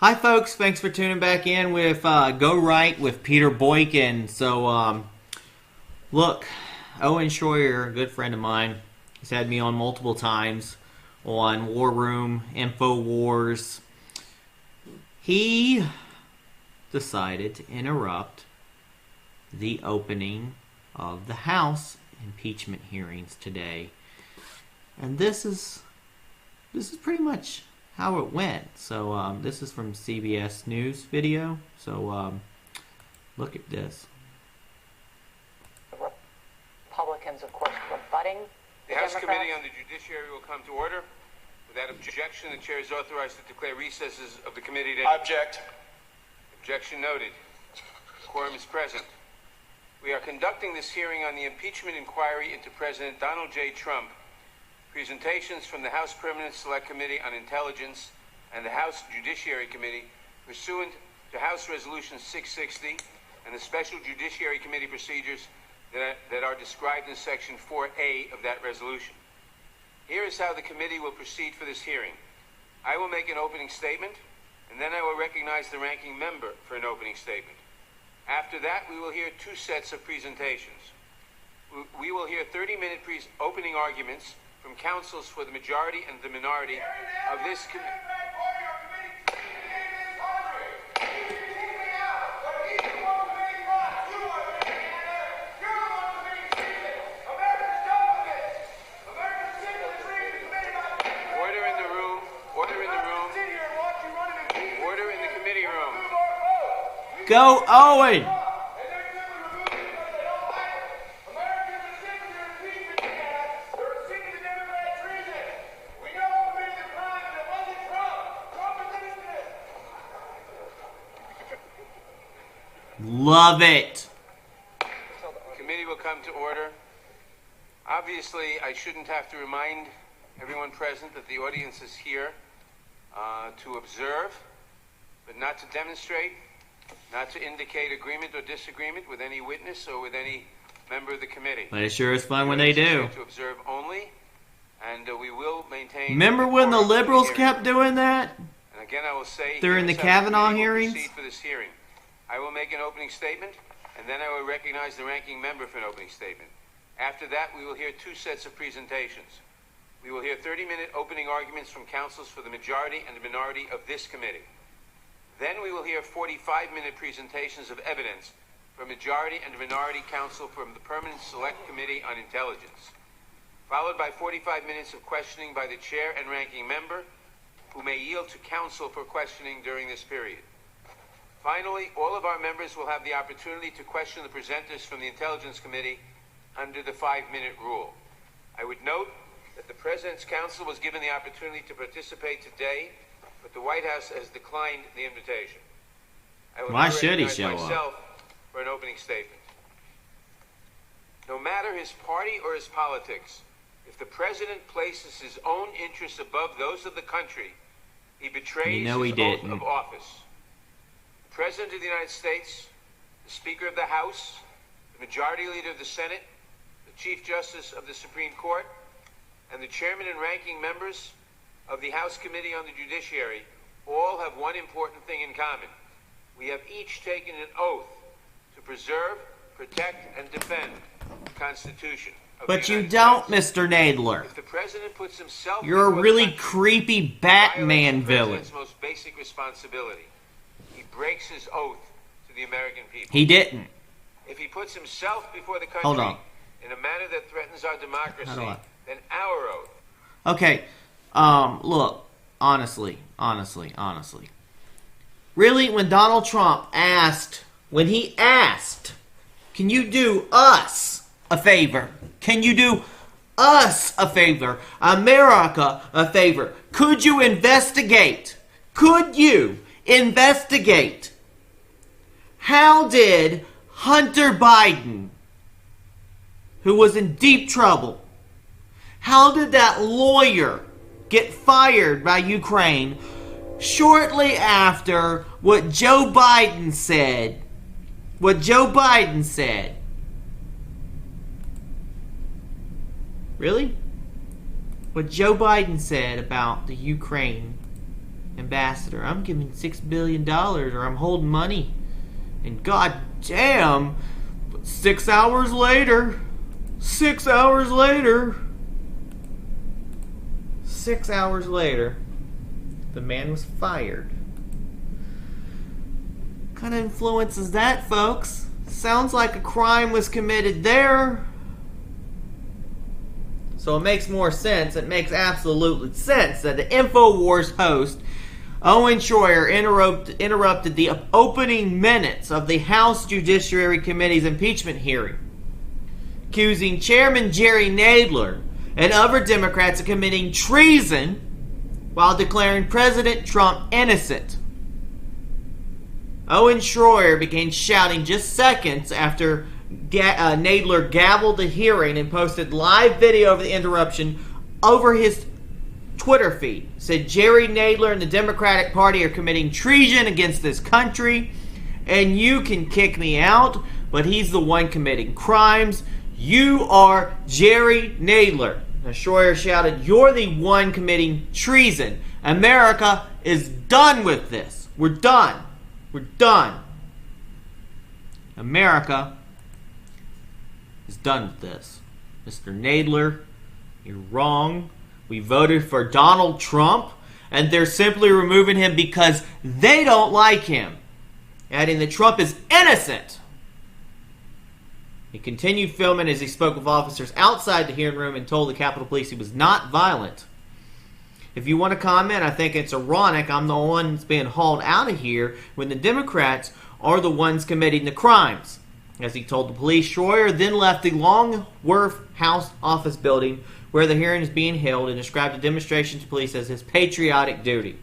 Hi folks, thanks for tuning back in with GoRight with Peter Boykin. So, look, Owen Schroyer, a good friend of mine, he's had me on multiple times on War Room, Infowars. He decided to interrupt the opening of the House impeachment hearings today. And this is pretty much how it went. So this is from CBS News video. So look at this. Republicans, of course, rebutting the House Committee on the Judiciary will come to order. Without objection, the chair is authorized to declare recesses of the committee to... Object. Objection noted. Quorum is present. We are conducting this hearing on the impeachment inquiry into President Donald J. Trump. Presentations from the House Permanent Select Committee on Intelligence and the House Judiciary Committee pursuant to House Resolution 660 and the Special Judiciary Committee procedures that are described in Section 4A of that resolution. Here is how the committee will proceed for this hearing. I will make an opening statement, and then I will recognize the ranking member for an opening statement. After that, we will hear two sets of presentations. We will hear 30-minute opening arguments from counsels for the majority and the minority of this committee. Order in the room. Order in the room. Order in the committee room. Go, Owen! Love it. The committee will come to order. Obviously, I shouldn't have to remind everyone present that the audience is here to observe, but not to demonstrate, not to indicate agreement or disagreement with any witness or with any member of the committee. But it sure is fun when they do. To observe only, and we will maintain... Remember when the liberals kept doing that? And again, I will say... During the here's how Kavanaugh committee will hearings? proceed for this hearing. I will make an opening statement, and then I will recognize the ranking member for an opening statement. After that, we will hear two sets of presentations. We will hear 30-minute opening arguments from counsels for the majority and the minority of this committee. Then we will hear 45-minute presentations of evidence from majority and minority counsel from the Permanent Select Committee on Intelligence, followed by 45 minutes of questioning by the chair and ranking member, who may yield to counsel for questioning during this period. Finally, all of our members will have the opportunity to question the presenters from the Intelligence Committee under the 5-minute rule. I would note that the President's Counsel was given the opportunity to participate today, but the White House has declined the invitation. I will Why now should he recognize show myself for an opening statement. No matter his party or his politics, if the President places his own interests above those of the country, he betrays his oath of office. The President of the United States, the Speaker of the House, the Majority Leader of the Senate, the Chief Justice of the Supreme Court, and the Chairman and ranking members of the House Committee on the Judiciary all have one important thing in common. We have each taken an oath to preserve, protect, and defend the Constitution of the But you United don't, States. Mr. Nadler. If the President puts himself You're a before the really country, creepy he Batman violates the villain. President's most basic responsibility. He breaks his oath to the American people. He didn't. If he puts himself before the country Hold on. in a manner that threatens our democracy, How do I- then our oath. Okay, look, honestly. Really, when Donald Trump asked, can you do us a favor? Can you do us a favor? America a favor? Could you investigate? How did Hunter Biden, who was in deep trouble, how did that lawyer get fired by Ukraine shortly after what Joe Biden said? Really? What Joe Biden said about the Ukraine ambassador. I'm giving $6 billion, or I'm holding money. And god damn, 6 hours later, 6 hours later, 6 hours later, the man was fired. What kind of influence is that, folks? Sounds like a crime was committed there. So it makes more sense. It makes absolute sense that the InfoWars host, Owen Schroyer, interrupted the opening minutes of the House Judiciary Committee's impeachment hearing, accusing Chairman Jerry Nadler and other Democrats of committing treason while declaring President Trump innocent. Owen Schroyer began shouting just seconds after Nadler gavelled the hearing and posted live video of the interruption over his Twitter feed. Said Jerry Nadler and the Democratic Party are committing treason against this country, and you can kick me out, but he's the one committing crimes. You are Jerry Nadler. Now, Schroyer shouted, "You're the one committing treason. America is done with this. We're done. We're done. America is done with this. Mr. Nadler, you're wrong. We voted for Donald Trump, and they're simply removing him because they don't like him, adding that Trump is innocent." He continued filming as he spoke with officers outside the hearing room and told the Capitol Police he was not violent. If you want to comment, I think it's ironic I'm the one that's being hauled out of here when the Democrats are the ones committing the crimes. As he told the police, Schroyer then left the Longworth House office building where the hearing is being held and described the demonstration to police as his patriotic duty.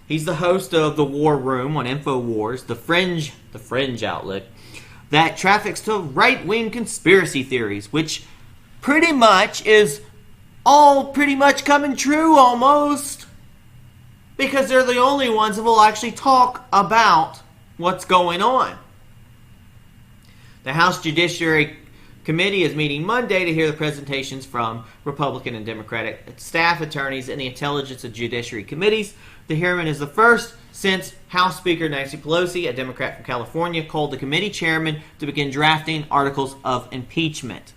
He's the host of The War Room on InfoWars, the fringe outlet that traffics to right-wing conspiracy theories, which pretty much is all pretty much coming true almost, because they're the only ones that will actually talk about what's going on. The House Judiciary Committee is meeting Monday to hear the presentations from Republican and Democratic staff attorneys in the Intelligence and Judiciary Committees. The hearing is the first since House Speaker Nancy Pelosi, a Democrat from California, called the committee chairman to begin drafting articles of impeachment.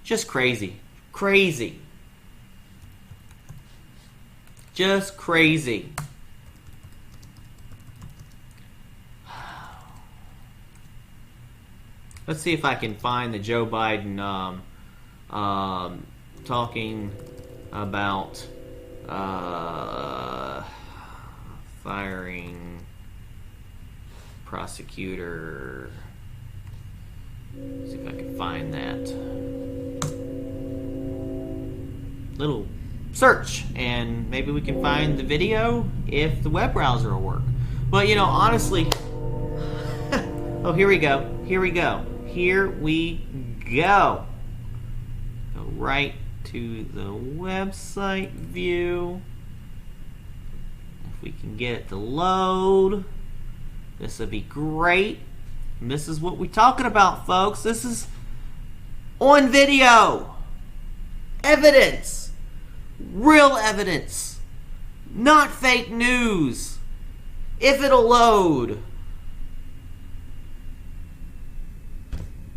Just crazy. Crazy. Just crazy. Let's see if I can find the Joe Biden talking about firing prosecutor. See if I can find that. Little search, and maybe we can find the video if the web browser will work. But you know, honestly, oh, here we go. Here we go. Here we go. Go right to the website view. If we can get it to load, this would be great. And this is what we're talking about, folks. This is on video. Evidence. Real evidence. Not fake news. If it'll load.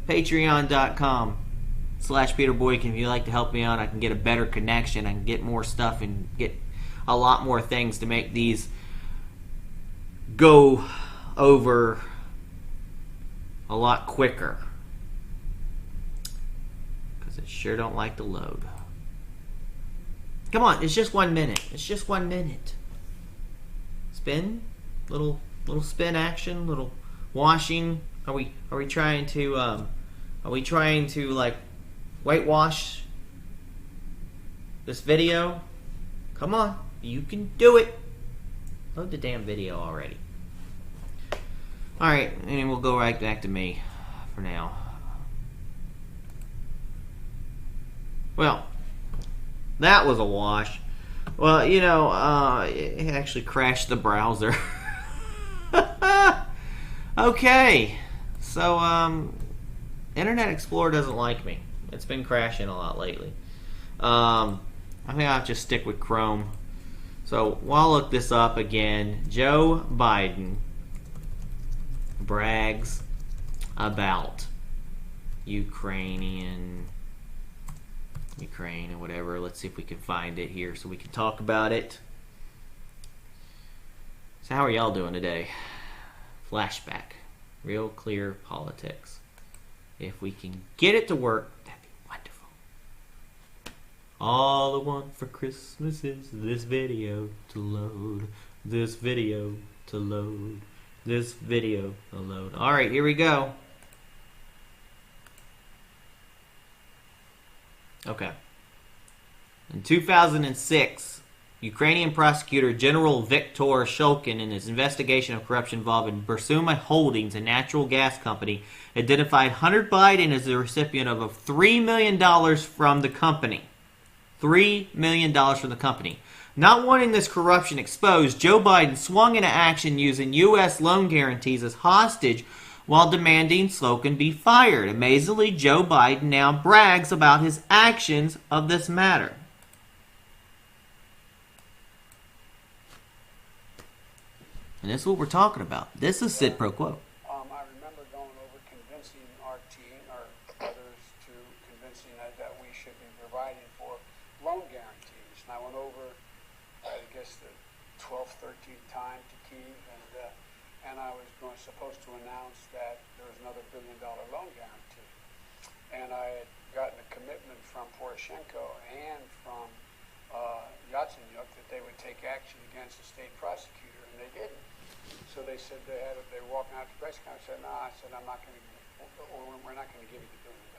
Patreon.com/Peter Boykin. If you'd like to help me out, I can get a better connection. I can get more stuff and get a lot more things to make these go over a lot quicker. Because it sure don't like to load. Come on, it's just 1 minute. It's just 1 minute. Spin, little spin action, little washing. Are we trying to like whitewash this video? Come on, you can do it. Load the damn video already. All right, and we'll go right back to me for now. Well, that was a wash. Well, you know, it actually crashed the browser. Okay, so Internet Explorer doesn't like me. It's been crashing a lot lately. I think I'll just stick with Chrome. So while I look this up again, Joe Biden brags about Ukraine or whatever. Let's see if we can find it here so we can talk about it. So how are y'all doing today? Flashback. Real Clear Politics. If we can get it to work, that'd be wonderful. All I want for Christmas is this video to load. This video to load. This video to load. Alright, here we go. Okay. In 2006, Ukrainian prosecutor General Viktor Shulkin, in his investigation of corruption involving Burisma Holdings, a natural gas company, identified Hunter Biden as the recipient of $3 million from the company. $3 million from the company. Not wanting this corruption exposed, Joe Biden swung into action using U.S. loan guarantees as hostage while demanding Shulkin be fired. Amazingly, Joe Biden now brags about his actions of this matter. And this is what we're talking about. This is Sid Pro Quo. I remember going over convincing our team or others to convincing that we should be providing for loan guarantees. And I went over, I guess, the 12th, 13th time to Kyiv, and I was supposed to announce that there was another $1 billion loan guarantee. And I had gotten a commitment from Poroshenko and from Yatsenyuk that they would take action against the state prosecutor, and they didn't. So they said they were walking out to the press conference. I said, no, I'm not going to, or we're not going to give you the $1 billion.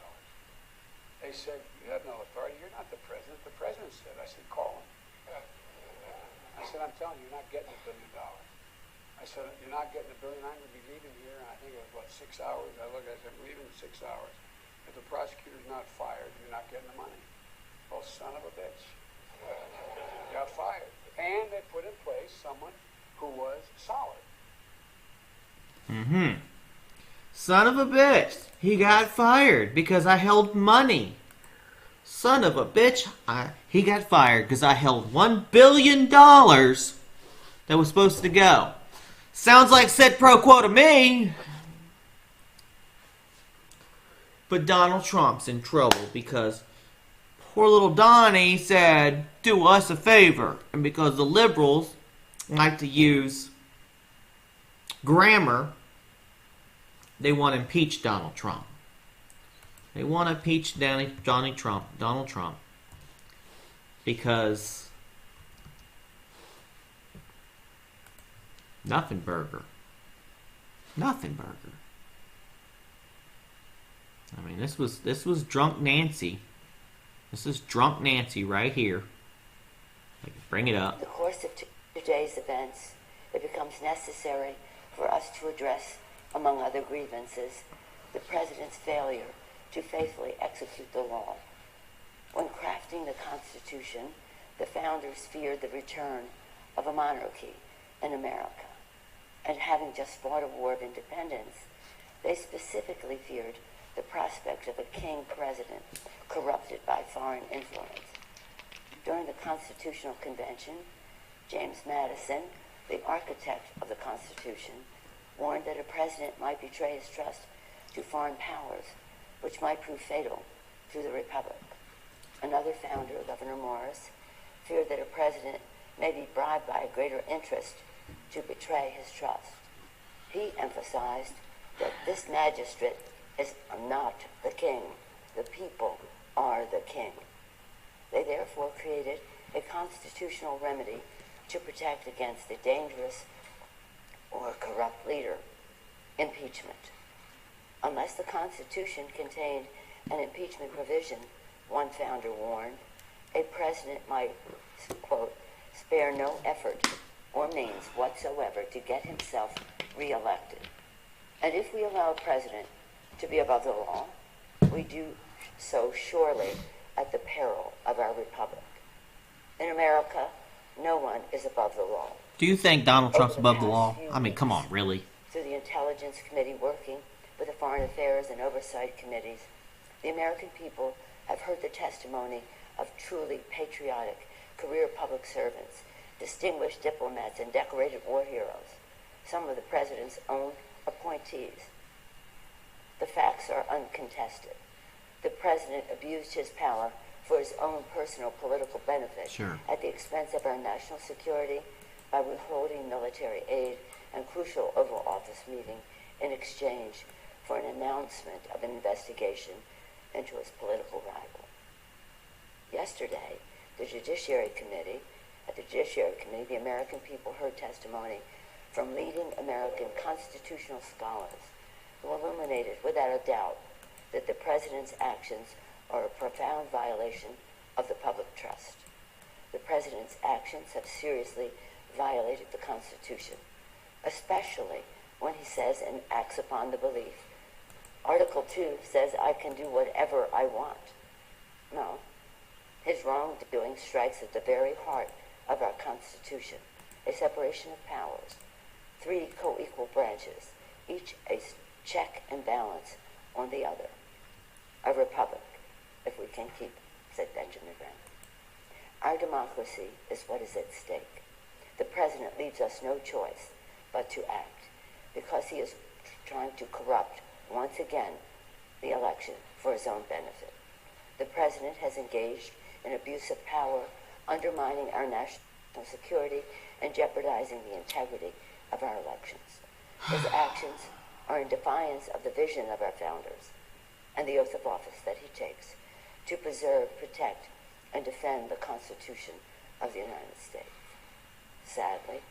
They said, you have no authority. You're not the president. The president said. I said, call him. I said, I'm telling you, you're not getting $1 billion. I said, you're not getting $1 billion. I'm going to be leaving here. And I think it was, 6 hours? I said, I'm leaving in 6 hours. If the prosecutor's not fired, you're not getting the money. Oh, son of a bitch. Got fired. And they put in place someone who was solid. Son of a bitch. He got fired because I held money. Son of a bitch. He got fired because I held $1 billion that was supposed to go. Sounds like Sid Pro Quo to me. But Donald Trump's in trouble because poor little Donnie said, do us a favor. And because the liberals like to use grammar, they want to impeach Donald Trump. They want to impeach Donald Trump, because Nothing burger. I mean, this was drunk Nancy. This is drunk Nancy right here. I can bring it up. In the course of today's events, it becomes necessary for us to address, among other grievances, the President's failure to faithfully execute the law. When crafting the Constitution, the founders feared the return of a monarchy in America. And having just fought a war of independence, they specifically feared the prospect of a king president corrupted by foreign influence. During the Constitutional Convention, James Madison, the architect of the Constitution, warned that a president might betray his trust to foreign powers, which might prove fatal to the Republic. Another founder, Governor Morris, feared that a president may be bribed by a greater interest to betray his trust. He emphasized that this magistrate is not the king. The people are the king. They therefore created a constitutional remedy to protect against a dangerous or corrupt leader: impeachment. Unless the Constitution contained an impeachment provision, one founder warned, a president might, quote, spare no effort or means whatsoever to get himself reelected. And if we allow a president to be above the law, we do so surely at the peril of our republic. In America, no one is above the law. Do you think Donald Trump's above the law? I mean, come on, really? Through the Intelligence Committee working with the Foreign Affairs and Oversight Committees, the American people have heard the testimony of truly patriotic career public servants, distinguished diplomats, and decorated war heroes, some of the president's own appointees. The facts are uncontested. The president abused his power for his own personal political benefit at the expense of our national security by withholding military aid and crucial Oval Office meeting in exchange for an announcement of an investigation into his political rival. Yesterday, at the Judiciary Committee, the American people heard testimony from leading American constitutional scholars who illuminated without a doubt that the president's actions are a profound violation of the public trust. The president's actions have seriously violated the Constitution, especially when he says and acts upon the belief. Article 2 says I can do whatever I want. No. His wrongdoing strikes at the very heart of our Constitution, a separation of powers, 3 co-equal branches, each a check and balance on the other. A republic, if we can keep, said Benjamin Franklin. Our democracy is what is at stake. The president leaves us no choice but to act, because he is trying to corrupt, once again, the election for his own benefit. The president has engaged in abuse of power, undermining our national security and jeopardizing the integrity of our elections. His actions are in defiance of the vision of our founders and the oath of office that he takes to preserve, protect, and defend the Constitution of the United States. Sadly,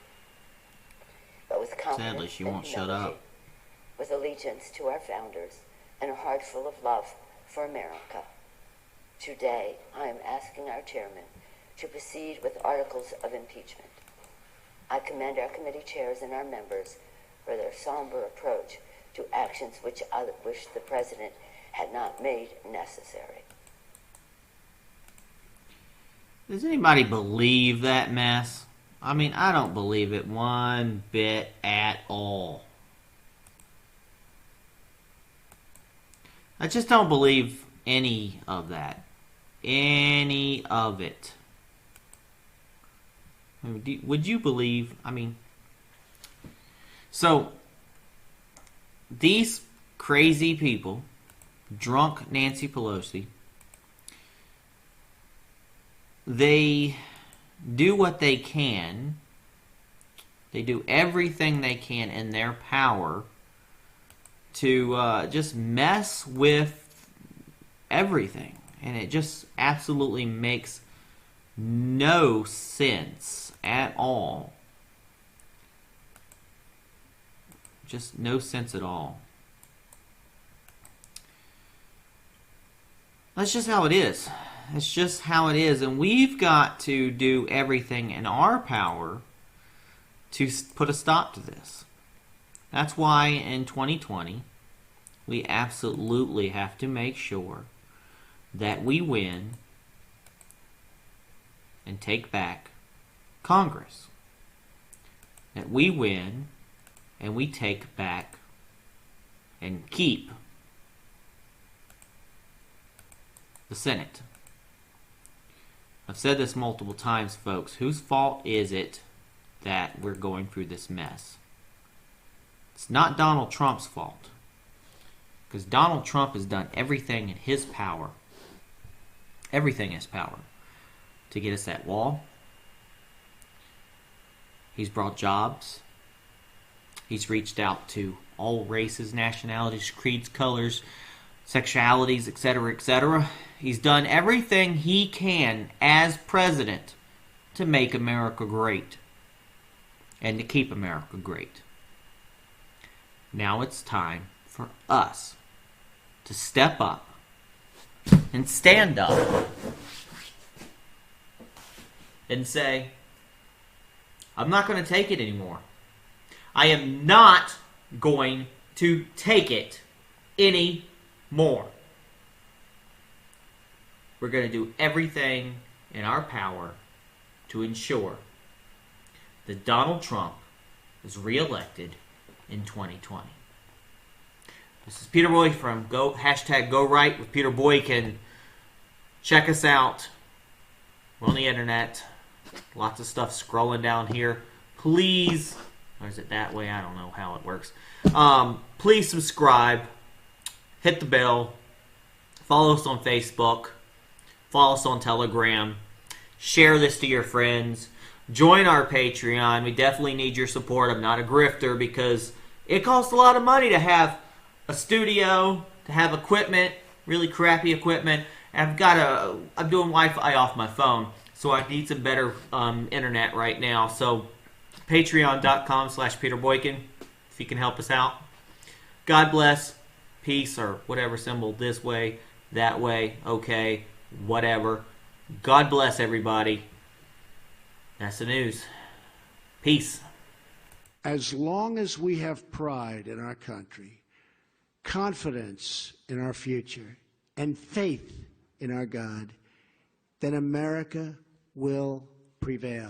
but with confidence she won't shut up. With allegiance to our founders and a heart full of love for America, today I am asking our chairman to proceed with articles of impeachment. I commend our committee chairs and our members for their somber approach to actions which I wish the president had not made necessary. Does anybody believe that mess? I mean, I don't believe it one bit at all. I just don't believe any of that. Any of it. Would you believe, so these crazy people, drunk Nancy Pelosi, they do what they can. They do everything they can in their power to just mess with everything. And it just absolutely makes no sense at all. Just no sense at all. That's just how it is. That's just how it is. And we've got to do everything in our power to put a stop to this. That's why in 2020, we absolutely have to make sure that we win and take back Congress. That we win and we take back and keep the Senate. I've said this multiple times, folks. Whose fault is it that we're going through this mess? It's not Donald Trump's fault. Because Donald Trump has done everything in his power. Everything in his power to get us that wall. He's brought jobs. He's reached out to all races, nationalities, creeds, colors, sexualities, etc., etc. He's done everything he can as president to make America great and to keep America great. Now it's time for us to step up and stand up and say, I'm not going to take it anymore. I am not going to take it anymore. We're going to do everything in our power to ensure that Donald Trump is reelected in 2020. This is Peter Boykin from #GoRight with Peter Boykin. Check us out We're on the internet. Lots of stuff scrolling down here. Please, or is it that way? I don't know how it works. Please subscribe. Hit the bell. Follow us on Facebook. Follow us on Telegram. Share this to your friends. Join our Patreon. We definitely need your support. I'm not a grifter because it costs a lot of money to have a studio, to have equipment, really crappy equipment. And I'm doing Wi-Fi off my phone, so I need some better internet right now. So patreon.com/Peter Boykin, if you can help us out. God bless. Peace, or whatever symbol, this way, that way, okay, whatever. God bless everybody. That's the news. Peace. As long as we have pride in our country, confidence in our future, and faith in our God, then America will prevail.